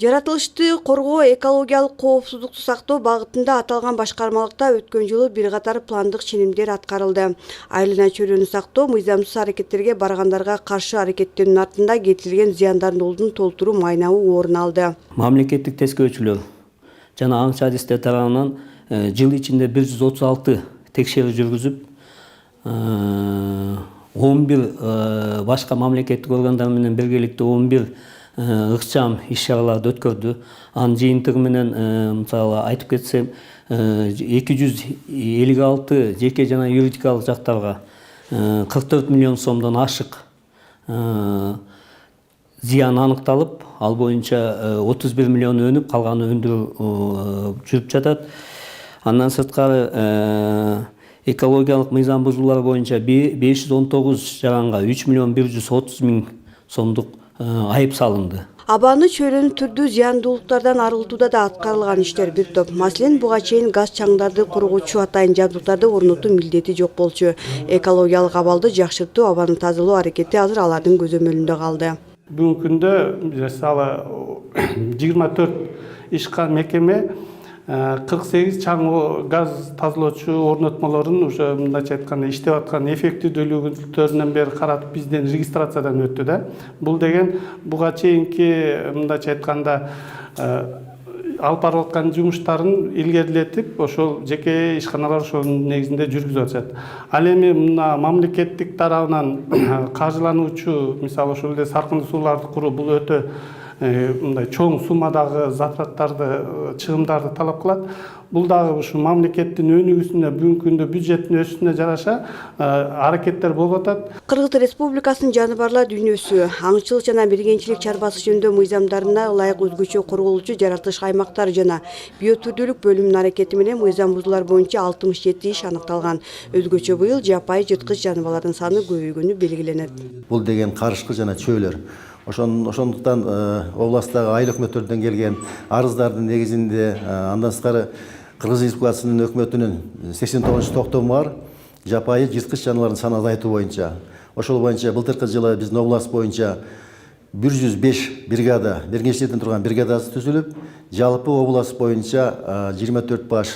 Жаратылышты коргоо, экологиялык коопсуздукту сактоо багытында аталган башкармалыкта өткөн жылы бир катар пландык ченемдер аткарылды. Айлана чөйрөнү сактоо, мыйзамсыз аракеттерге баргандарга каршы аракеттенүүнүн артында кетирилген зыяндардын олдун толтуруу майнабы орун алды. Мамлекеттик тескөөчүлөр жана аңчы адистер тарабынан жыл ичинде 136 текшерүү жүргүзүп, 11 башка мамлекеттик органдар менен биргеликте 11 ыкчам иш-чараларды өткөрдү. Анын жыйынтыгы менен мисалы айтып кетсем, 256 жеке жана юридикалык жактарга 44 миллион сомдон ашык зыян аныкталып, ал боюнча 31 миллион өнүп, калганы өндүрүү жүрүп жатат. Андан сырткары экологиялык мыйзам бузуулар боюнча 519 жаранга 3 миллион 130 миң сомдук айып салынды. Абаны чөйрөнү түрдүү зыяндуулуктардан арылтууда да аткарылган иштер бир топ. Маселен, буга чейин газ чаңдарды кургуучу атайын жабдыктарды орнотуу милдети жок болчу. Экологиялык абалды жакшыртуу, абаны тазалоо аракети азыр алардын көзөмөлүндө калды. Бүгүнкү күндө мисалы 24 ишкан мекеме 48 чаң газ тазалоочу орнотмолорун уже мындайча айтканда иштеп аткан эффективдүүлүгүнөн бери каратып бизден регистрациядан өттү да. Бул деген буга чейинки мындайча айтканда алып барып аткан жумуштарын илгерилетип, ошол жеке ишканалар ошонун негизинде жүргүзүп атышат. Ал эми мына мамлекеттик тарабынан каржылануучу, мисалы ошол эле саркындуу сууларды куруу, бул өтө мындай чоң суммадагы затраттарды, чыгымдарды талап кылат. Бул дагы ушу мамлекеттин өнүгүүсүнө, бүгүнкү күндө бюджеттин өсүшүнө жараша аракеттер болуп атат. Кыргыз Республикасынын жаныбарлар дүйнөсү, аңчылык жана мергенчилик чарбасы жөнүндө мыйзамдарына ылайык өзгөчө корголуучу жаратылыш аймактары жана биотүрдүүлүк бөлүмүнүн аракети менен мыйзам бузуулар боюнча 67 иш аныкталган. Өзгөчө быйыл жапайы жырткыч жаныбарлардын саны көбөйгөнү белгиленет. Бул деген карышкы жана чөйлөр. Ошондуктан областтагы айыл өкмөттөрдөн келген арыздардын негизинде, андан сырткары Кыргыз Республикасынын өкмөтүнүн 89 токтому бар жапайы жырткыч жаныбарлардын санын азайтуу боюнча. Ошол боюнча былтыркы жылы биздин область боюнча 105 бригада, мергенчиликтен турган бригадасы түзүлүп, жалпы область боюнча 24 баш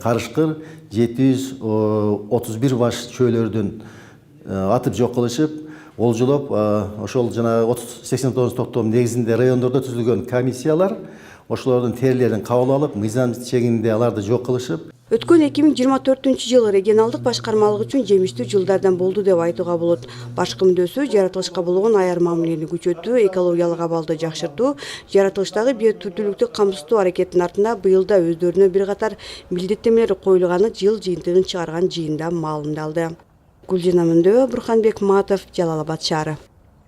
карышкыр, 731 баш чөйлөрдүн атып жок кылышып, олжолоп, ошол жана 89 токтом негизинде райондордо түзүлгөн комиссиялар ошолордун терилерин кабыл алып, мыйзам чегинде аларды жок кылышып. Өткөн 2024-жыл регионалдык башкармалык үчүн жемиштүү жылдардан болду деп айтууга болот. Башкы мүндөсү жаратылышка болгон аяр мамилени күчөтүү, экологиялык абалды жакшыртуу, жаратылыштагы биотүрдүүлүктү камсыздоо аракетинин артында быйыл да өздөрүнө бир катар милдеттенмелер коюлганы жыл жыйынтыгын чыгарган жыйында маалымдалды. Гүлжина Мөндө, Бурханбек Матов, Жалал Абад шаары.